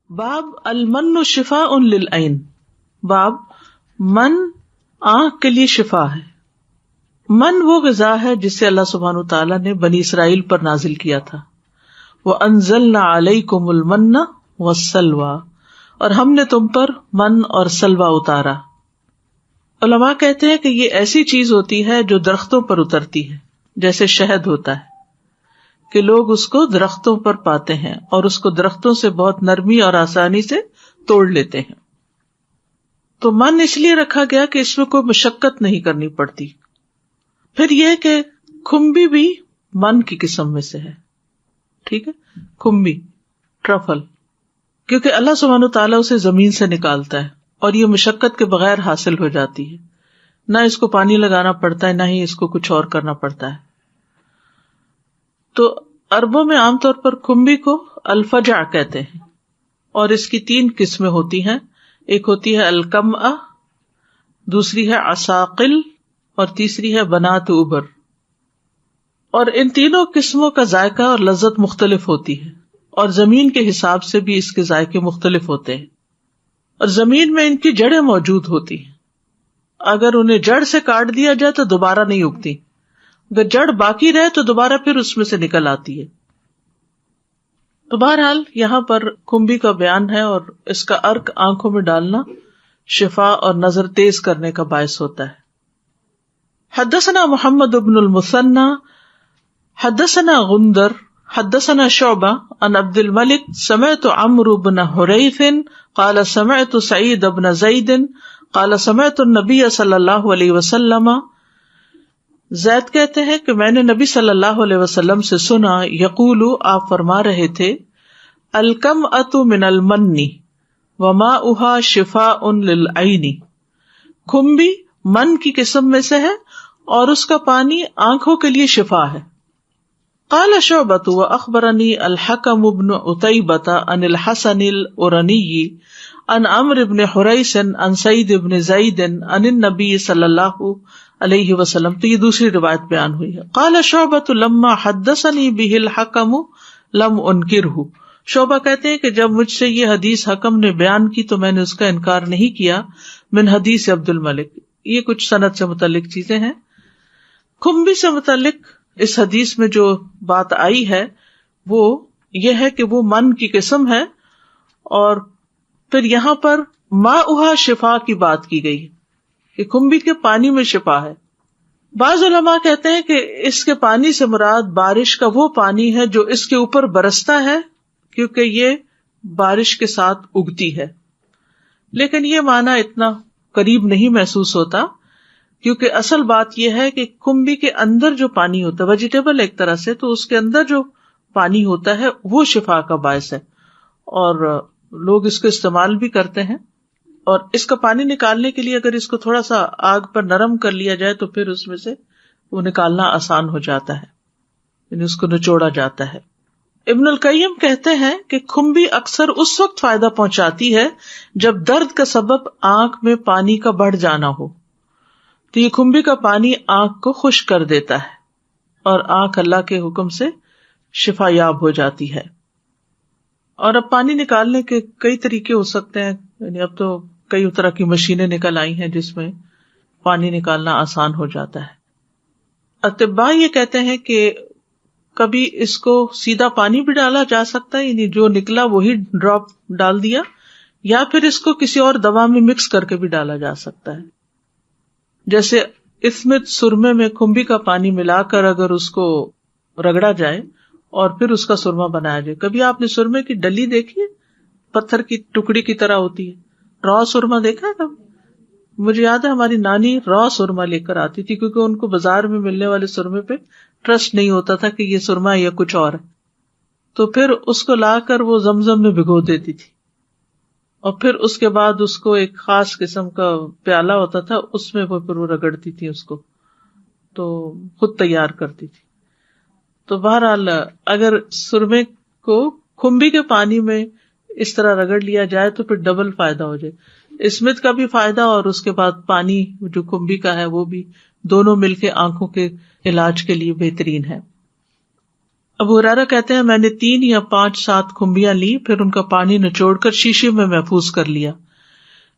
باب المن شفاء للعین، باب من آنکھ کے لیے شفا ہے۔ من وہ غذا ہے جسے اللہ سبحانہ وتعالیٰ نے بنی اسرائیل پر نازل کیا تھا۔ وَأَنزَلْنَا عَلَيْكُمُ الْمَنَّ وَالسَّلْوَىٰ، اور ہم نے تم پر من اور سلوہ اتارا۔ علماء کہتے ہیں کہ یہ ایسی چیز ہوتی ہے جو درختوں پر اترتی ہے، جیسے شہد ہوتا ہے کہ لوگ اس کو درختوں پر پاتے ہیں اور اس کو درختوں سے بہت نرمی اور آسانی سے توڑ لیتے ہیں۔ تو من اس لیے رکھا گیا کہ اس میں کوئی مشقت نہیں کرنی پڑتی۔ پھر یہ کہ کھمبی بھی من کی قسم میں سے ہے، ٹھیک ہے، کھمبی، ٹرفل، کیونکہ اللہ سبحانہ تعالیٰ اسے زمین سے نکالتا ہے اور یہ مشقت کے بغیر حاصل ہو جاتی ہے، نہ اس کو پانی لگانا پڑتا ہے نہ ہی اس کو کچھ اور کرنا پڑتا ہے۔ تو عربوں میں عام طور پر کھمبی کو الفجع کہتے ہیں، اور اس کی 3 قسمیں ہوتی ہیں، ایک ہوتی ہے الکمأ، دوسری ہے عساقل، اور تیسری ہے بنات اوبر۔ اور ان تینوں قسموں کا ذائقہ اور لذت مختلف ہوتی ہے، اور زمین کے حساب سے بھی اس کے ذائقے مختلف ہوتے ہیں، اور زمین میں ان کی جڑیں موجود ہوتی ہیں، اگر انہیں جڑ سے کاٹ دیا جائے تو دوبارہ نہیں اگتی، اگر جڑ باقی رہے تو دوبارہ پھر اس میں سے نکل آتی ہے۔ تو بہرحال یہاں پر کھمبی کا بیان ہے، اور اس کا عرق آنکھوں میں ڈالنا شفا اور نظر تیز کرنے کا باعث ہوتا ہے۔ حدثنا محمد بن المثنى حدثنا غندر حدثنا شعبہ عن عبد الملک سمعت عمرو بن حریث قال سمعت سعید بن زید قال سمعت النبی صلی اللہ علیہ وسلم، زید کہتے ہیں کہ میں نے نبی صلی اللہ علیہ وسلم سے سنا، یقول، آپ فرما رہے تھے، الکمأۃ من المن وماؤها شفاء للعین، کھمبی من کی قسم میں سے ہے اور اس کا پانی آنکھوں کے لیے شفا ہے۔ قال شعبۃ واخبرنی الحکم بن عتیبۃ عن الحسن العرنی عن عمرو بن حریث عن سعید بن زید عن النبی صلی اللہ علیہ وسلم، تو یہ دوسری روایت بیان ہوئی ہے۔ قال شعبۃ لما حدثنی به الحکم لم انکرہ، شعبہ کہتے ہیں کہ جب مجھ سے یہ حدیث حکم نے بیان کی تو میں نے اس کا انکار نہیں کیا، من حدیث عبد الملک، یہ کچھ سند سے متعلق چیزیں ہیں۔ کھمبی سے متعلق اس حدیث میں جو بات آئی ہے وہ یہ ہے کہ وہ من کی قسم ہے، اور پھر یہاں پر ماؤہا شفا کی بات کی گئی کہ کھمبی کے پانی میں شفا ہے۔ بعض علماء کہتے ہیں کہ اس کے پانی سے مراد بارش کا وہ پانی ہے جو اس کے اوپر برستا ہے، کیونکہ یہ بارش کے ساتھ اگتی ہے، لیکن یہ معنی اتنا قریب نہیں محسوس ہوتا، کیونکہ اصل بات یہ ہے کہ کھمبی کے اندر جو پانی ہوتا ہے، ویجیٹیبل ایک طرح سے، تو اس کے اندر جو پانی ہوتا ہے وہ شفا کا باعث ہے، اور لوگ اس کو استعمال بھی کرتے ہیں۔ اور اس کا پانی نکالنے کے لیے اگر اس کو تھوڑا سا آگ پر نرم کر لیا جائے تو پھر اس میں سے وہ نکالنا آسان ہو جاتا ہے، یعنی اس کو نچوڑا جاتا ہے۔ ابن القیم کہتے ہیں کہ کھمبی اکثر اس وقت فائدہ پہنچاتی ہے جب درد کا سبب آنکھ میں پانی کا بڑھ جانا ہو، تو یہ کھمبی کا پانی آنکھ کو خشک کر دیتا ہے اور آنکھ اللہ کے حکم سے شفا یاب ہو جاتی ہے۔ اور اب پانی نکالنے کے کئی طریقے ہو سکتے ہیں، یعنی اب تو کئی طرح کی مشینیں نکل آئی ہیں جس میں پانی نکالنا آسان ہو جاتا ہے۔ اطباء یہ کہتے ہیں کہ کبھی اس کو سیدھا پانی بھی ڈالا جا سکتا ہے، یعنی جو نکلا وہی ڈراپ ڈال دیا، یا پھر اس کو کسی اور دوا میں مکس کر کے بھی ڈالا جا سکتا ہے، جیسے اس میں سرمے میں کھمبی کا پانی ملا کر اگر اس کو رگڑا جائے اور پھر اس کا سرما بنایا جائے۔ کبھی آپ نے سرمے کی ڈلی دیکھی ہے؟ پتھر کی ٹکڑی کی طرح ہوتی ہے، را سرما دیکھا ہے کبھی؟ مجھے یاد ہے ہماری نانی را سرما لے کر آتی تھی، کیونکہ ان کو بازار میں ملنے والے سرمے پہ ٹرسٹ نہیں ہوتا تھا کہ یہ سرما یا کچھ اور ہے، تو پھر اس کو لا کر وہ زمزم میں بھگو دیتی تھی، اور پھر اس کے بعد اس کو ایک خاص قسم کا پیالہ ہوتا تھا، اس میں وہ پھر وہ رگڑتی تھی، اس کو تو خود تیار کرتی تھی۔ تو بہرحال اگر سرمے کو کھمبی کے پانی میں اس طرح رگڑ لیا جائے تو پھر ڈبل فائدہ ہو جائے، اسمت کا بھی فائدہ اور اس کے بعد پانی جو کھمبی کا ہے وہ بھی، دونوں مل کے آنکھوں کے علاج کے لیے بہترین ہے۔ ابو ہریرہ کہتے ہیں میں نے 3 یا 5 7 کھمبیاں لی، پھر ان کا پانی نچوڑ کر شیشے میں محفوظ کر لیا.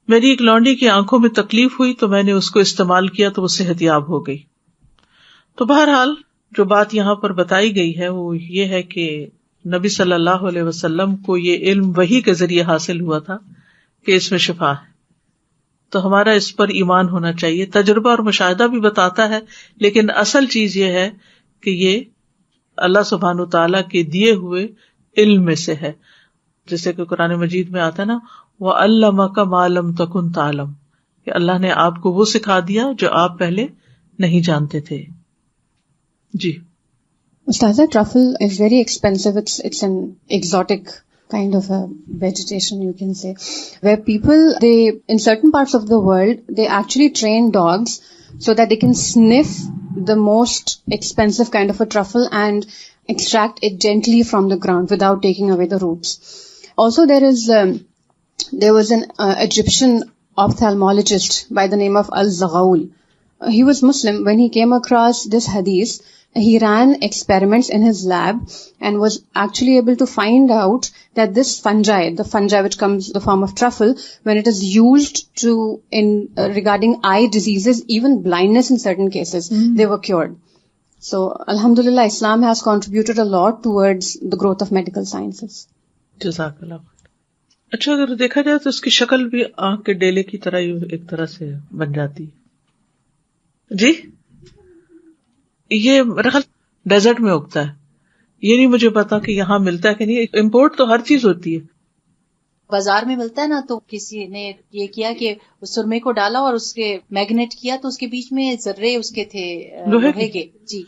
میری ایک لونڈی کی آنکھوں میں تکلیف ہوئی تو میں نے اس کو استعمال کیا تو وہ صحت یاب ہو گئی. تو بہرحال جو بات یہاں پر بتائی گئی ہے وہ یہ ہے کہ نبی صلی اللہ علیہ وسلم کو یہ علم وحی کے ذریعے حاصل ہوا تھا کہ اس میں شفا ہے، تو ہمارا اس پر ایمان ہونا چاہیے. تجربہ اور مشاہدہ بھی بتاتا ہے، لیکن اصل چیز یہ ہے کہ یہ اللہ سبحانہ تعالیٰ کے دیے ہوئے علم میں سے ہے، جیسے کہ قرآن مجید میں آتا ہے نا وَعَلَّمَكَ مَا لَمْ تَكُنْ تَعْلَمْ، کہ اللہ نے آپ کو وہ سکھا دیا جو آپ پہلے نہیں جانتے تھے. جی Ustaza, truffle is very expensive. It's an exotic kind of a vegetation, you can say, where people, in certain parts of the world, they actually train dogs so that they can sniff the most expensive kind of a truffle and extract it gently from the ground without taking away the roots. Also, there was an Egyptian ophthalmologist by the name of Al-Zaghaul. He was Muslim. When he came across this hadith, he ran experiments in his lab and was actually able to find out that this fungi, the fungi which comes in the form of truffle, when it is used regarding eye diseases, even blindness in certain cases, they were cured. So, alhamdulillah, Islam has contributed a lot towards the growth of medical sciences. جزاک اللہ. اچھا اگر دیکھا جائے تو اس کی شکل بھی آنکھ کے ڈیلے کی طرح ہی ایک طرح سے بن جاتی ہے. جی یہ میرا خیال ڈیزرٹ میں اگتا ہے، یہ نہیں مجھے پتا کہ یہاں ملتا ہے کہ نہیں. امپورٹ تو ہر چیز ہوتی ہے، بازار میں ملتا ہے نا. تو کسی نے یہ کیا کہ اس سرمے کو ڈالا اور اس کے میگنیٹ کیا تو اس کے بیچ میں ذرے اس کے تھے لوہے کے. جی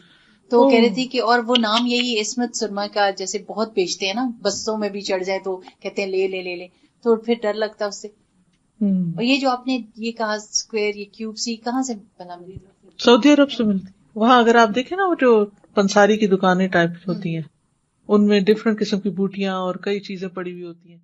تو وہ کہہ رہی تھی کہ اور وہ نام یہی عصمت سرما کا جیسے بہت بیچتے ہیں نا، بسوں میں بھی چڑھ جائے تو کہتے ہیں لے لے لے لے، تو پھر ڈر لگتا اس سے. اور یہ جو آپ نے یہ کہا اسکوائر، یہ کیوب سی کہاں سے بنا؟ سعودی عرب سے ملتی. وہاں اگر آپ دیکھیں نا وہ جو پنساری کی دکانیں ٹائپ ہوتی ہیں ان میں ڈفرنٹ قسم کی بوٹیاں اور کئی چیزیں پڑی ہوئی ہوتی ہیں.